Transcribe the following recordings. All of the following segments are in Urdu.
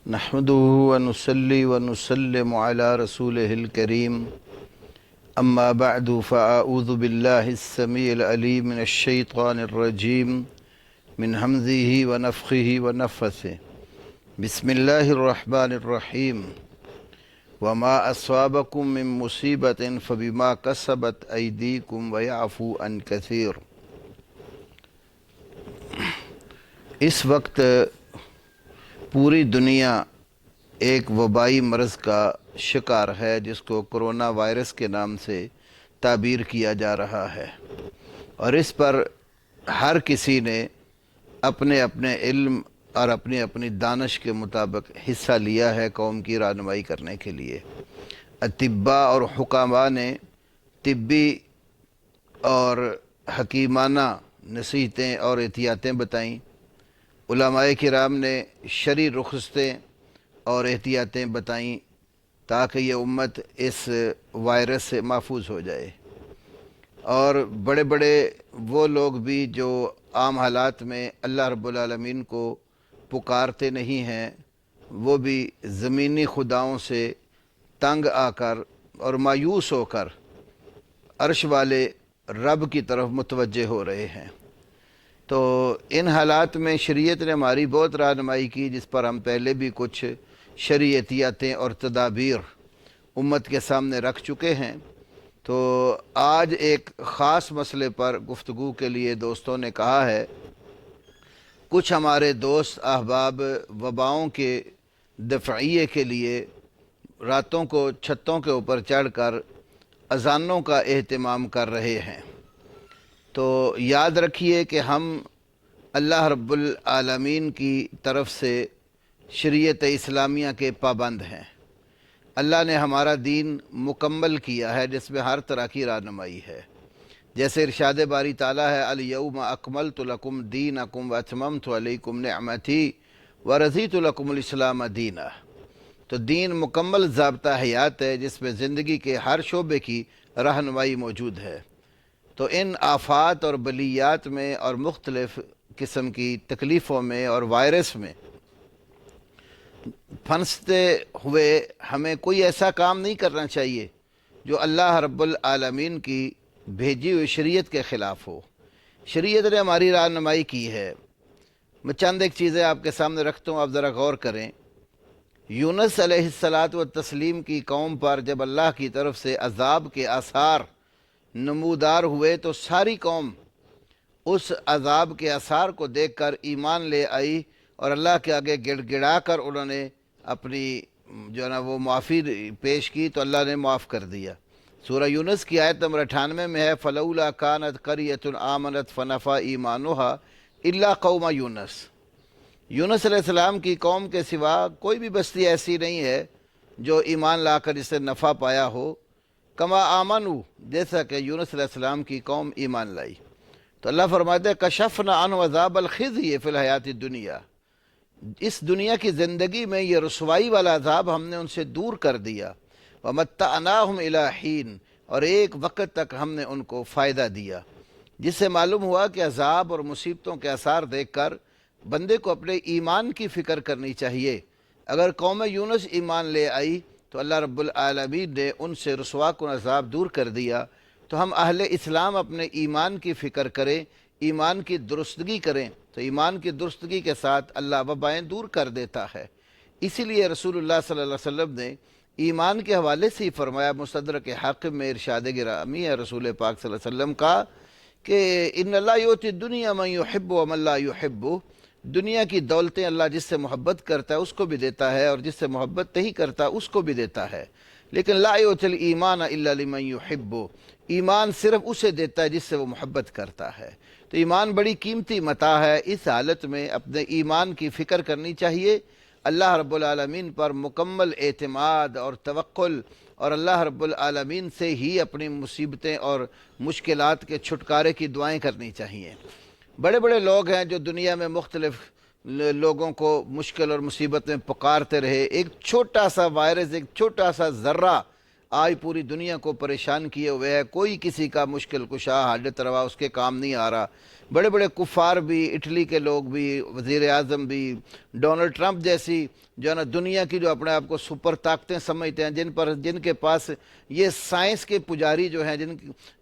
نحمده ونصلي ونسلم على رسوله الكريم أما بعد فأعوذ بالله السميع العليم من الشيطان الرجيم من همزه ونفخه ونفثه بسم الله الرحمن الرحيم وما أصابكم من مصيبة فبما كسبت أيديكم ويعفو عن كثير۔ اس وقت پوری دنیا ایک وبائی مرض کا شکار ہے جس کو کرونا وائرس کے نام سے تعبیر کیا جا رہا ہے، اور اس پر ہر کسی نے اپنے اپنے علم اور اپنی اپنی دانش کے مطابق حصہ لیا ہے قوم کی رہنمائی کرنے کے لیے۔ اطباء اور حکاماء نے طبی اور حکیمانہ نصیحتیں اور احتیاطیں بتائیں، علماء کرام نے شرعی رخصتیں اور احتیاطیں بتائیں تاکہ یہ امت اس وائرس سے محفوظ ہو جائے۔ اور بڑے بڑے وہ لوگ بھی جو عام حالات میں اللہ رب العالمین کو پکارتے نہیں ہیں، وہ بھی زمینی خداؤں سے تنگ آ کر اور مایوس ہو کر عرش والے رب کی طرف متوجہ ہو رہے ہیں۔ تو ان حالات میں شریعت نے ہماری بہت رہنمائی کی، جس پر ہم پہلے بھی کچھ شرعی احتیاطیں اور تدابیر امت کے سامنے رکھ چکے ہیں۔ تو آج ایک خاص مسئلے پر گفتگو کے لیے دوستوں نے کہا ہے۔ کچھ ہمارے دوست احباب وباؤں کے دفعیے کے لیے راتوں کو چھتوں کے اوپر چڑھ کر اذانوں کا اہتمام کر رہے ہیں۔ تو یاد رکھیے کہ ہم اللہ رب العالمین کی طرف سے شریعت اسلامیہ کے پابند ہیں۔ اللہ نے ہمارا دین مکمل کیا ہے جس میں ہر طرح کی رہنمائی ہے، جیسے ارشاد باری تعالیٰ ہے الیوم اکملت لکم دینکم واتممت علیکم نعمتی ورضیت لکم الاسلام دینا۔ تو دین مکمل ضابطہ حیات ہے جس میں زندگی کے ہر شعبے کی رہنمائی موجود ہے۔ تو ان آفات اور بلیات میں اور مختلف قسم کی تکلیفوں میں اور وائرس میں پھنستے ہوئے ہمیں کوئی ایسا کام نہیں کرنا چاہیے جو اللہ رب العالمین کی بھیجی ہوئی شریعت کے خلاف ہو۔ شریعت نے ہماری رہنمائی کی ہے۔ میں چند ایک چیزیں آپ کے سامنے رکھتا ہوں، آپ ذرا غور کریں۔ یونس علیہ الصلاۃ والتسلیم کی قوم پر جب اللہ کی طرف سے عذاب کے آثار نمودار ہوئے تو ساری قوم اس عذاب کے آثار کو دیکھ کر ایمان لے آئی، اور اللہ کے آگے گڑ گڑا کر انہوں نے اپنی جو ہے نا وہ معافی پیش کی، تو اللہ نے معاف کر دیا۔ سورہ یونس کی آیت نمبر 98 میں ہے فَلَوْلَا كَانَتْ قَرْيَةٌ آمَنَتْ فَنَفَعَ إِيمَانُهَا إِلَّا قَوْمَ یونس۔ یونس علیہ السلام کی قوم کے سوا کوئی بھی بستی ایسی نہیں ہے جو ایمان لا کر اس سے نفع پایا ہو، کما آمنوا، جیسا کہ یونس علیہ السلام کی قوم ایمان لائی۔ تو اللہ فرماتے ہیں کشفنا عنہ عذاب الخزي فی الحیات الدنیا، اس دنیا کی زندگی میں یہ رسوائی والا عذاب ہم نے ان سے دور کر دیا۔ ومتعناہم الی حین، اور ایک وقت تک ہم نے ان کو فائدہ دیا، جس سے معلوم ہوا کہ عذاب اور مصیبتوں کے آثار دیکھ کر بندے کو اپنے ایمان کی فکر کرنی چاہیے۔ اگر قوم یونس ایمان لے آئی تو اللہ رب العالمین نے ان سے رسوا کن عذاب دور کر دیا۔ تو ہم اہل اسلام اپنے ایمان کی فکر کریں، ایمان کی درستگی کریں، تو ایمان کی درستگی کے ساتھ اللہ وبائیں دور کر دیتا ہے۔ اسی لیے رسول اللہ صلی اللہ علیہ وسلم نے ایمان کے حوالے سے ہی فرمایا، مستدرک حاکم میں ارشاد گرامی ہے رسول پاک صلی اللہ علیہ وسلم کا کہ ان اللہ یؤتی الدنیا من یحب ومن لا یحب، دنیا کی دولتیں اللہ جس سے محبت کرتا ہے اس کو بھی دیتا ہے، اور جس سے محبت نہیں کرتا اس کو بھی دیتا ہے، لیکن لا یؤتی الایمان الا لمن یحب، ایمان صرف اسے دیتا ہے جس سے وہ محبت کرتا ہے۔ تو ایمان بڑی قیمتی متاع ہے۔ اس حالت میں اپنے ایمان کی فکر کرنی چاہیے، اللہ رب العالمین پر مکمل اعتماد اور توکل، اور اللہ رب العالمین سے ہی اپنی مصیبتیں اور مشکلات کے چھٹکارے کی دعائیں کرنی چاہیے۔ بڑے بڑے لوگ ہیں جو دنیا میں مختلف لوگوں کو مشکل اور مصیبت میں پکارتے رہے، ایک چھوٹا سا وائرس، ایک چھوٹا سا ذرہ آج پوری دنیا کو پریشان کیے ہوئے ہے، کوئی کسی کا مشکل کشا حاجت روا اس کے کام نہیں آ رہا۔ بڑے بڑے کفار بھی، اٹلی کے لوگ بھی، وزیر اعظم بھی، ڈونلڈ ٹرمپ جیسی جو ہے نا دنیا کی جو اپنے آپ کو سپر طاقتیں سمجھتے ہیں، جن کے پاس یہ سائنس کے پجاری جو ہیں،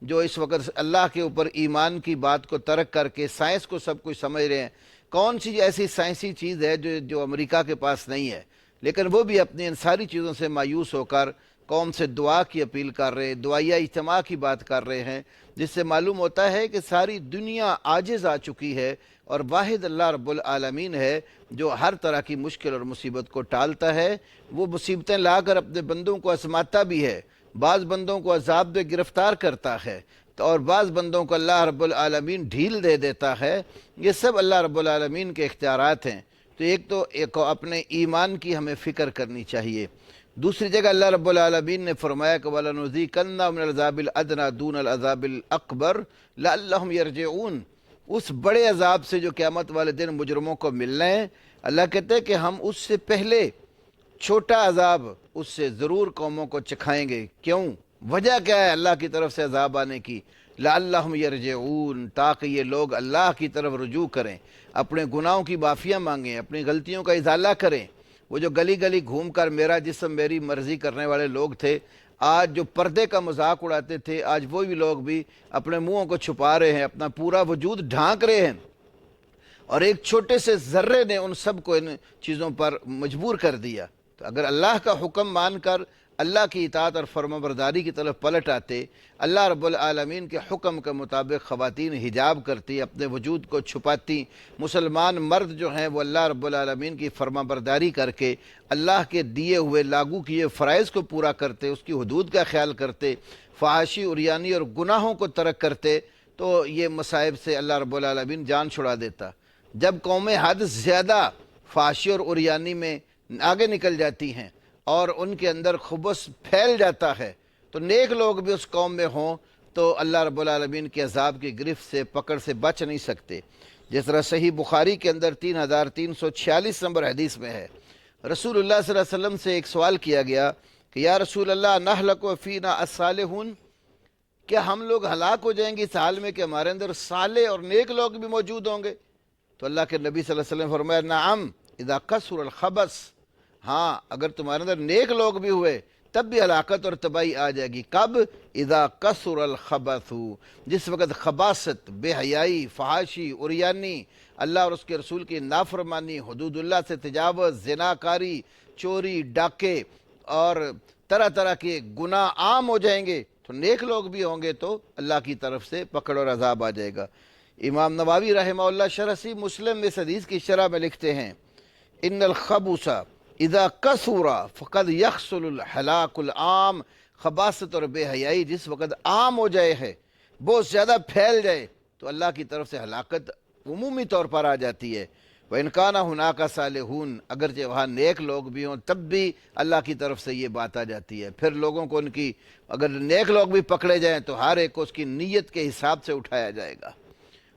جو اس وقت اللہ کے اوپر ایمان کی بات کو ترک کر کے سائنس کو سب کچھ سمجھ رہے ہیں، کون سی ایسی سائنسی چیز ہے جو امریکہ کے پاس نہیں ہے؟ لیکن وہ بھی اپنی ان ساری چیزوں سے مایوس ہو کر قوم سے دعا کی اپیل کر رہے ہیں، دعائیہ اجتماع کی بات کر رہے ہیں، جس سے معلوم ہوتا ہے کہ ساری دنیا عاجز آ چکی ہے اور واحد اللہ رب العالمین ہے جو ہر طرح کی مشکل اور مصیبت کو ٹالتا ہے۔ وہ مصیبتیں لا کر اپنے بندوں کو آزماتا بھی ہے، بعض بندوں کو عذاب میں گرفتار کرتا ہے اور بعض بندوں کو اللہ رب العالمین ڈھیل دے دیتا ہے۔ یہ سب اللہ رب العالمین کے اختیارات ہیں۔ تو ایک اپنے ایمان کی ہمیں فکر کرنی چاہیے۔ دوسری جگہ اللہ رب العالمین نے فرمایا کہ وَلَنُذِيقَنَّهُم مِّنَ الْعَذَابِ الْأَدْنَىٰ دُونَ الْعَذَابِ الْأَكْبَرِ لَعَلَّهُمْ يَرْجِعُونَ۔ اس بڑے عذاب سے جو قیامت والے دن مجرموں کو ملنا ہے، اللہ کہتے ہیں کہ ہم اس سے پہلے چھوٹا عذاب اس سے ضرور قوموں کو چکھائیں گے۔ کیوں؟ وجہ کیا ہے اللہ کی طرف سے عذاب آنے کی؟ لَعَلَّهُمْ يَرْجِعُونَ، تاکہ یہ لوگ اللہ کی طرف رجوع کریں، اپنے گناہوں کی معافیاں مانگیں، اپنی غلطیوں کا ازالہ کریں۔ وہ جو گلی گلی گھوم کر میرا جسم میری مرضی کرنے والے لوگ تھے، آج جو پردے کا مذاق اڑاتے تھے، آج وہی لوگ بھی اپنے منہوں کو چھپا رہے ہیں، اپنا پورا وجود ڈھانک رہے ہیں، اور ایک چھوٹے سے ذرے نے ان سب کو ان چیزوں پر مجبور کر دیا۔ تو اگر اللہ کا حکم مان کر اللہ کی اطاعت اور فرمانبرداری کی طرف پلٹ آتے، اللہ رب العالمین کے حکم کے مطابق خواتین حجاب کرتی، اپنے وجود کو چھپاتی، مسلمان مرد جو ہیں وہ اللہ رب العالمین کی فرمانبرداری کر کے اللہ کے دیے ہوئے لاگو کیے فرائض کو پورا کرتے، اس کی حدود کا خیال کرتے، فحاشی، عریانی اور گناہوں کو ترک کرتے، تو یہ مصائب سے اللہ رب العالمین جان چھڑا دیتا۔ جب قومیں حد زیادہ فحاشی اور عریانی میں آگے نکل جاتی ہیں اور ان کے اندر خبث پھیل جاتا ہے، تو نیک لوگ بھی اس قوم میں ہوں تو اللہ رب العالمین کے عذاب کی گرفت سے، پکڑ سے بچ نہیں سکتے۔ جس طرح صحیح بخاری کے اندر 3346 نمبر حدیث میں ہے، رسول اللہ صلی اللہ علیہ وسلم سے ایک سوال کیا گیا کہ یا رسول اللہ نہلک وفینا الصالحون، کیا ہم لوگ ہلاک ہو جائیں گے اس حال میں کہ ہمارے اندر صالح اور نیک لوگ بھی موجود ہوں گے؟ تو اللہ کے نبی صلی اللہ علیہ وسلم نے فرمایا نعم اذا کثر الخبث، ہاں اگر تمہارے اندر نیک لوگ بھی ہوئے تب بھی ہلاکت اور تباہی آ جائے گی۔ کب؟ اذا کثر الخبث، جس وقت خباثت، بے حیائی، فحاشی، عریانی، اللہ اور اس کے رسول کی نافرمانی، حدود اللہ سے تجاوز، زناکاری، چوری، ڈاکے اور طرح طرح کے گناہ عام ہو جائیں گے، تو نیک لوگ بھی ہوں گے تو اللہ کی طرف سے پکڑ اور عذاب آ جائے گا۔ امام نووی رحمہ اللہ شرح صحیح مسلم میں اس حدیث کی شرح میں لکھتے ہیں ان الخبث اذا کثر فقد یحصل الہلاک العام، خباثت اور بے حیائی جس وقت عام ہو جائے ہے، بہت زیادہ پھیل جائے، تو اللہ کی طرف سے ہلاکت عمومی طور پر آ جاتی ہے۔ وَإِنْ كَانَ هُنَاكَ صَالِحُونَ، اگرچہ وہاں نیک لوگ بھی ہوں تب بھی اللہ کی طرف سے یہ بات آ جاتی ہے۔ پھر لوگوں کو ان کی، اگر نیک لوگ بھی پکڑے جائیں تو ہر ایک کو اس کی نیت کے حساب سے اٹھایا جائے گا۔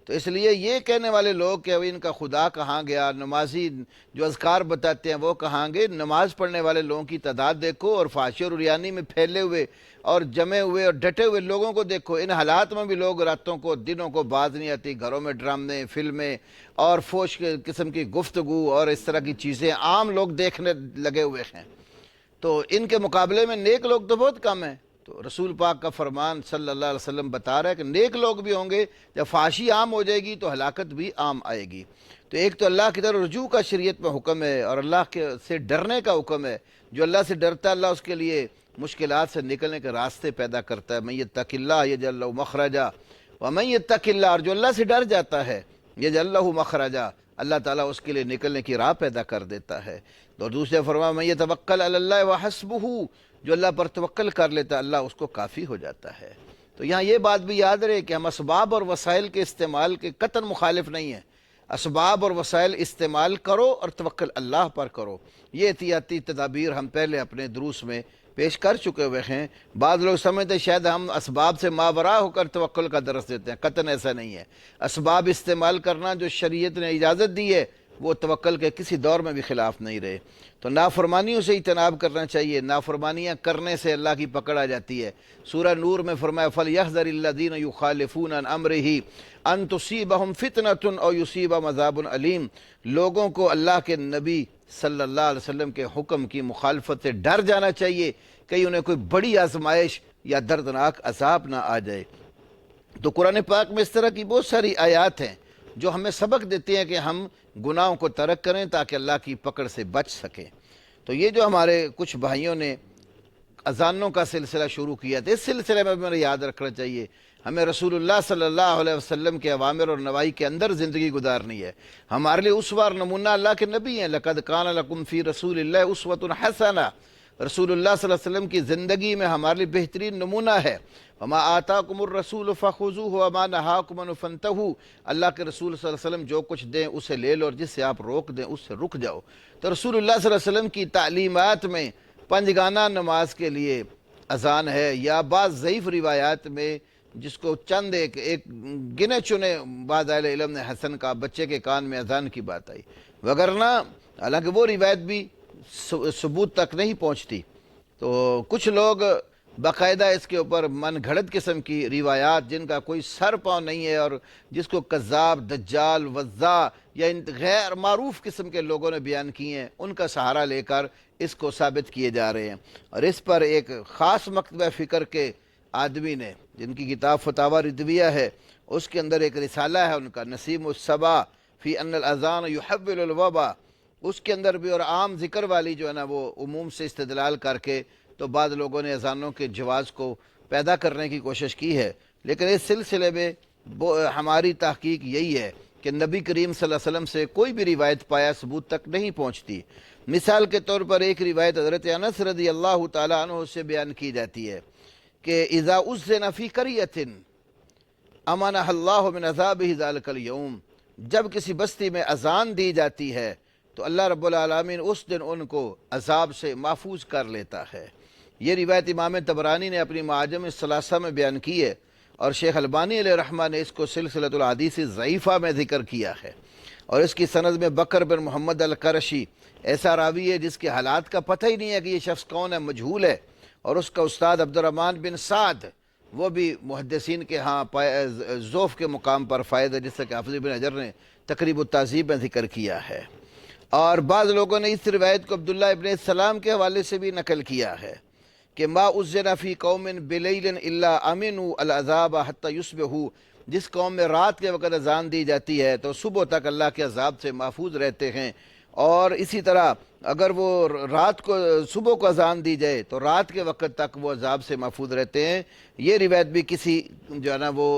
تو اس لیے یہ کہنے والے لوگ کہ ان کا خدا کہاں گیا، نمازی جو اذکار بتاتے ہیں وہ کہاں گئے، نماز پڑھنے والے لوگوں کی تعداد دیکھو اور فحاشی اور عریانی میں پھیلے ہوئے اور جمے ہوئے اور ڈٹے ہوئے لوگوں کو دیکھو۔ ان حالات میں بھی لوگ راتوں کو دنوں کو باز نہیں آتی، گھروں میں ڈرامے، فلمیں اور فوش قسم کی گفتگو اور اس طرح کی چیزیں عام لوگ دیکھنے لگے ہوئے ہیں، تو ان کے مقابلے میں نیک لوگ تو بہت کم ہیں۔ تو رسول پاک کا فرمان صلی اللہ علیہ وسلم بتا رہا ہے کہ نیک لوگ بھی ہوں گے، جب فحاشی عام ہو جائے گی تو ہلاکت بھی عام آئے گی۔ تو ایک تو اللہ کی طرف رجوع کا شریعت میں حکم ہے اور اللہ کے سے ڈرنے کا حکم ہے۔ جو اللہ سے ڈرتا ہے اللہ اس کے لیے مشکلات سے نکلنے کے راستے پیدا کرتا ہے۔ من یتق اللہ یجعل لہ مخرجا ومن یتق اللہ، اور جو اللہ سے ڈر جاتا ہے یجعل لہ مخرجا، اللہ تعالیٰ اس کے لیے نکلنے کی راہ پیدا کر دیتا ہے۔ اور دوسرے فرمایا من یتوکل علی اللہ وحسبہ، جو اللہ پر توکل کر لیتا ہے اللہ اس کو کافی ہو جاتا ہے۔ تو یہاں یہ بات بھی یاد رہے کہ ہم اسباب اور وسائل کے استعمال کے قطعاً مخالف نہیں ہیں۔ اسباب اور وسائل استعمال کرو اور توکل اللہ پر کرو۔ یہ احتیاطی تدابیر ہم پہلے اپنے دروس میں پیش کر چکے ہوئے ہیں۔ بعض لوگ سمجھتے شاید ہم اسباب سے ماورا ہو کر توکل کا درس دیتے ہیں، قطعاً ایسا نہیں ہے۔ اسباب استعمال کرنا جو شریعت نے اجازت دی ہے وہ توکل کے کسی دور میں بھی خلاف نہیں رہے۔ تو نافرمانیوں سے اجتناب کرنا چاہیے، نافرمانیاں کرنے سے اللہ کی پکڑ آ جاتی ہے۔ سورہ نور میں فرمایا فَلْيَحْذَرِ الَّذِينَ يُخَالِفُونَ عَنْ أَمْرِهِ أَن تُصِيبَهُمْ فِتْنَةٌ أَوْ يُصِيبَهُمْ عَذَابٌ أَلِيمٌ۔ لوگوں کو اللہ کے نبی صلی اللہ علیہ وسلم کے حکم کی مخالفت سے ڈر جانا چاہیے، کہیں انہیں کوئی بڑی آزمائش یا دردناک عذاب نہ آ جائے۔ تو قرآن پاک میں اس طرح کی بہت ساری آیات ہیں جو ہمیں سبق دیتی ہیں کہ ہم گناہوں کو ترک کریں تاکہ اللہ کی پکڑ سے بچ سکیں۔ تو یہ جو ہمارے کچھ بھائیوں نے اذانوں کا سلسلہ شروع کیا تھا، اس سلسلے میں بھی ہمیں یاد رکھنا چاہیے ہمیں رسول اللہ صلی اللہ علیہ وسلم کے اوامر اور نواہی کے اندر زندگی گزارنی ہے۔ ہمارے لیے اسوہ اور نمونہ اللہ کے نبی ہیں، لَقَدْ كَانَ لَكُمْ فِي رَسُولِ اللَّهِ أُسْوَةٌ حَسَنَةٌ۔ رسول اللہ صلی اللہ علیہ وسلم کی زندگی میں ہمارے لیے بہترین نمونہ ہے۔ وَمَا آتَاكُمُ الرَّسُولُ فَخُذُوهُ وَمَا نَهَاكُمْ عَنْهُ فَانْتَهُوا۔ اللہ کے رسول صلی اللہ علیہ وسلم جو کچھ دیں اسے لے لو اور جس سے آپ روک دیں اس سے رک جاؤ۔ تو رسول اللہ صلی اللہ علیہ وسلم کی تعلیمات میں پنجگانہ نماز کے لیے اذان ہے، یا بعض ضعیف روایات میں جس کو چند ایک گنے چنے بعض اہل علم نے حسن کا بچے کے کان میں اذان کی بات آئی، وگرنہ حالانکہ وہ روایت بھی ثبوت تک نہیں پہنچتی۔ تو کچھ لوگ باقاعدہ اس کے اوپر من گھڑت قسم کی روایات جن کا کوئی سر پاؤں نہیں ہے اور جس کو کذاب، دجال، وضاع یا غیر معروف قسم کے لوگوں نے بیان کی ہیں، ان کا سہارا لے کر اس کو ثابت کیے جا رہے ہیں۔ اور اس پر ایک خاص مکتبہ فکر کے آدمی نے جن کی کتاب فتاوی ردویہ ہے، اس کے اندر ایک رسالہ ہے ان کا نسیم الصبا فی ان الاذان یحول الوبا، اس کے اندر بھی اور عام ذکر والی جو ہے نا وہ عموم سے استدلال کر کے تو بعض لوگوں نے اذانوں کے جواز کو پیدا کرنے کی کوشش کی ہے۔ لیکن اس سلسلے میں ہماری تحقیق یہی ہے کہ نبی کریم صلی اللہ علیہ وسلم سے کوئی بھی روایت پایا ثبوت تک نہیں پہنچتی۔ مثال کے طور پر ایک روایت حضرت انس رضی اللہ تعالیٰ عنہ سے بیان کی جاتی ہے کہ اذا اذن فی قریۃ امنہ اللہ من عذابہ ذلک الیوم، جب کسی بستی میں اذان دی جاتی ہے تو اللہ رب العالمین اس دن ان کو عذاب سے محفوظ کر لیتا ہے۔ یہ روایت امام طبرانی نے اپنی معاجم الثلاثہ میں بیان کی ہے، اور شیخ البانی علیہ رحمہ نے اس کو سلسلۃ الحدیث ضعیفہ میں ذکر کیا ہے، اور اس کی سند میں بکر بن محمد القرشی ایسا راوی ہے جس کے حالات کا پتہ ہی نہیں ہے کہ یہ شخص کون ہے، مجہول ہے، اور اس کا استاد عبد الرحمن بن سعد وہ بھی محدثین کے ہاں ذوف کے مقام پر فائد ہے، جس سے کہ حافظ بن حجر نے تقریب التہذیب میں ذکر کیا ہے۔ اور بعض لوگوں نے اس روایت کو عبداللہ ابن السلام کے حوالے سے بھی نقل کیا ہے کہ ما اذن فی قوم بلیل الا امنوا العذاب حتی یصبحوا، جس قوم میں رات کے وقت اذان دی جاتی ہے تو صبح تک اللہ کے عذاب سے محفوظ رہتے ہیں، اور اسی طرح اگر وہ رات کو صبح کو اذان دی جائے تو رات کے وقت تک وہ عذاب سے محفوظ رہتے ہیں۔ یہ روایت بھی کسی جو ہے نا وہ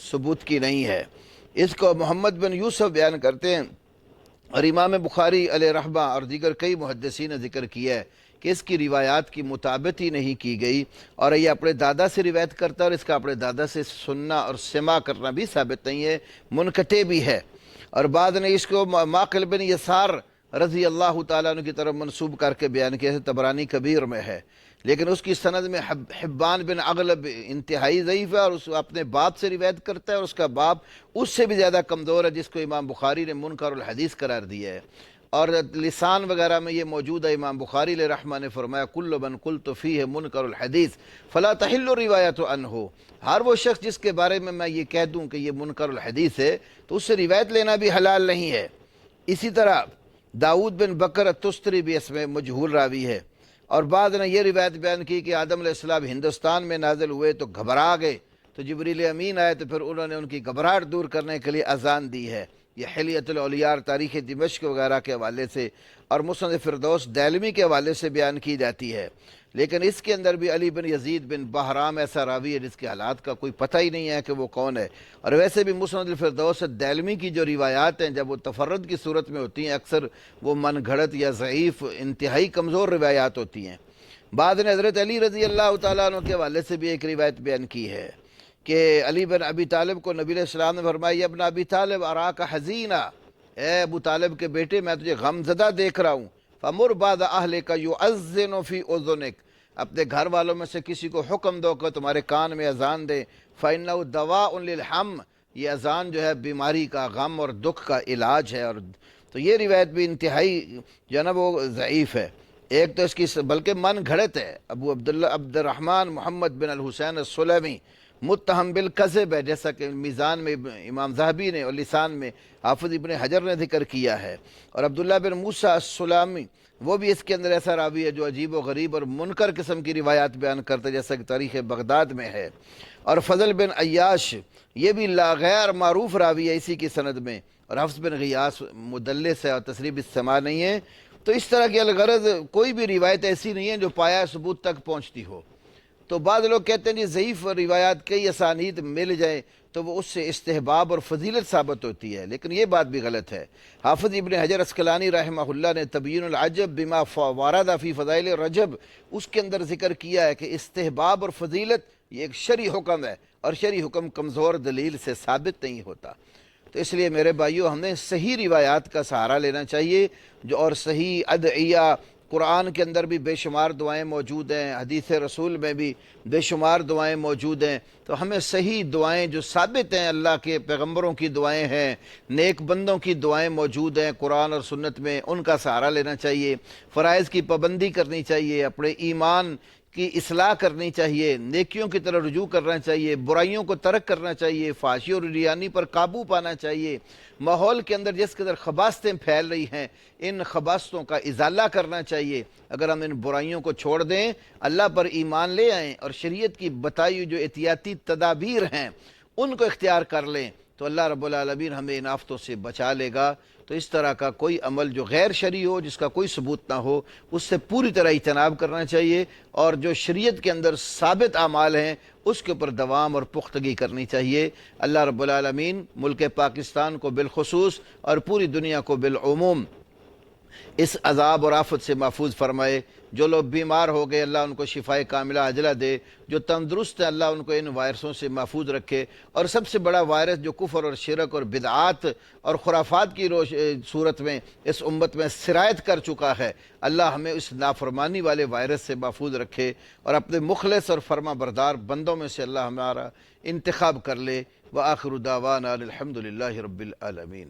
ثبوت کی نہیں ہے۔ اس کو محمد بن یوسف بیان کرتے ہیں، اور امام بخاری علیہ رحمہ اور دیگر کئی محدثین نے ذکر کیا ہے کہ اس کی روایات کی مطابقت ہی نہیں کی گئی، اور یہ اپنے دادا سے روایت کرتا ہے، اور اس کا اپنے دادا سے سننا اور سماع کرنا بھی ثابت نہیں ہے، منقطع بھی ہے۔ اور بعد نے اس کو معقل بن یسار رضی اللہ تعالیٰ عنہ کی طرف منسوب کر کے بیان کیا ہے، طبرانی کبیر میں ہے، لیکن اس کی سند میں حبان بن اغلب انتہائی ضعیف ہے، اور اس اپنے باپ سے روایت کرتا ہے، اور اس کا باپ اس سے بھی زیادہ کمزور ہے، جس کو امام بخاری نے منکر الحدیث قرار دیا ہے۔ اور لسان وغیرہ میں یہ موجود ہے، امام بخاری علیہ رحمہ نے فرمایا کل من قلت فیہ منکر الحدیث فلا تحل روایت عنہ، ہر وہ شخص جس کے بارے میں یہ کہہ دوں کہ یہ منکر الحدیث ہے تو اس سے روایت لینا بھی حلال نہیں ہے۔ اسی طرح داؤد بن بکر التستری بھی اس میں مجہول راوی ہے، اور بعد نے یہ روایت بیان کی کہ آدم علیہ السلام ہندوستان میں نازل ہوئے تو گھبرا گئے، تو جبریل امین آئے تو پھر انہوں نے ان کی گھبراہٹ دور کرنے کے لیے اذان دی ہے۔ یہ حلیۃ الاولیاء تاریخ دمشق وغیرہ کے حوالے سے اور مسند فردوس دہلوی کے حوالے سے بیان کی جاتی ہے، لیکن اس کے اندر بھی علی بن یزید بن بہرام ایسا راوی ہے جس کے حالات کا کوئی پتہ ہی نہیں ہے کہ وہ کون ہے۔ اور ویسے بھی مسند الفردوس دہلوی کی جو روایات ہیں جب وہ تفرد کی صورت میں ہوتی ہیں اکثر وہ من گھڑت یا ضعیف انتہائی کمزور روایات ہوتی ہیں۔ بعد نے حضرت علی رضی اللہ تعالیٰ عنہ کے حوالے سے بھی ایک روایت بیان کی ہے کہ علی بن ابی طالب کو نبی علیہ السلام نے فرمایا یا ابن ابی طالب اراک حزینا، اے ابو طالب کے بیٹے میں تجھے غم زدہ دیکھ رہا ہوں، فمر بعض اہلک یؤذن فی اذنک، اپنے گھر والوں میں سے کسی کو حکم دو کہ تمہارے کان میں اذان دے، فإنہ دواء للحم، یہ اذان جو ہے بیماری کا، غم اور دکھ کا علاج ہے، اور تو یہ روایت بھی انتہائی جو ہے نا وہ ضعیف ہے۔ ایک تو اس کی بلکہ من گھڑت ہے، ابو عبداللہ عبد الرحمن محمد بن الحسین السلمی متہم بالکذب ہے، جیسا کہ میزان میں امام ذہبی نے اور لسان میں حافظ ابن حجر نے ذکر کیا ہے۔ اور عبداللہ بن موسیٰ السلامی وہ بھی اس کے اندر ایسا راوی ہے جو عجیب و غریب اور منکر قسم کی روایات بیان کرتے، جیسا کہ تاریخ بغداد میں ہے۔ اور فضل بن عیاش یہ بھی غیر معروف راوی ہے اسی کی سند میں، اور حفص بن غیاث مدلس ہے اور تصریح السماع نہیں ہے۔ تو اس طرح کی الغرض کوئی بھی روایت ایسی نہیں ہے جو پایا ثبوت تک پہنچتی ہو۔ تو بعض لوگ کہتے ہیں جی ضعیف روایات کئی اسانید مل جائیں تو وہ اس سے استحباب اور فضیلت ثابت ہوتی ہے، لیکن یہ بات بھی غلط ہے۔ حافظ ابن حجر عسقلانی رحمہ اللہ نے تبیین العجب بما وارد فی فضائل رجب اس کے اندر ذکر کیا ہے کہ استحباب اور فضیلت یہ ایک شرعی حکم ہے، اور شرعی حکم کمزور دلیل سے ثابت نہیں ہوتا۔ تو اس لیے میرے بھائیو ہمیں صحیح روایات کا سہارا لینا چاہیے، جو اور صحیح ادعیہ، قرآن کے اندر بھی بے شمار دعائیں موجود ہیں، حدیث رسول میں بھی بے شمار دعائیں موجود ہیں۔ تو ہمیں صحیح دعائیں جو ثابت ہیں، اللہ کے پیغمبروں کی دعائیں ہیں، نیک بندوں کی دعائیں موجود ہیں قرآن اور سنت میں، ان کا سہارا لینا چاہیے، فرائض کی پابندی کرنی چاہیے، اپنے ایمان کی اصلاح کرنی چاہیے، نیکیوں کی طرف رجوع کرنا چاہیے، برائیوں کو ترک کرنا چاہیے، فحاشی اور ریانی پر قابو پانا چاہیے۔ ماحول کے اندر جس قدر خباثتیں پھیل رہی ہیں، ان خباثتوں کا ازالہ کرنا چاہیے۔ اگر ہم ان برائیوں کو چھوڑ دیں، اللہ پر ایمان لے آئیں اور شریعت کی بتائی ہوئی جو احتیاطی تدابیر ہیں ان کو اختیار کر لیں، تو اللہ رب العالمین ہمیں ان آفتوں سے بچا لے گا۔ تو اس طرح کا کوئی عمل جو غیر شرعی ہو، جس کا کوئی ثبوت نہ ہو، اس سے پوری طرح اجتناب کرنا چاہیے، اور جو شریعت کے اندر ثابت اعمال ہیں اس کے اوپر دوام اور پختگی کرنی چاہیے۔ اللہ رب العالمین ملک پاکستان کو بالخصوص اور پوری دنیا کو بالعموم اس عذاب اور آفت سے محفوظ فرمائے۔ جو لوگ بیمار ہو گئے اللہ ان کو شفائے کاملہ عاجلہ دے، جو تندرست ہیں اللہ ان کو ان وائرسوں سے محفوظ رکھے، اور سب سے بڑا وائرس جو کفر اور شرک اور بدعات اور خرافات کی صورت میں اس امت میں سرایت کر چکا ہے، اللہ ہمیں اس نافرمانی والے وائرس سے محفوظ رکھے، اور اپنے مخلص اور فرما بردار بندوں میں سے اللہ ہمارا انتخاب کر لے۔ وآخر دعوانا الحمد للہ رب العالمین۔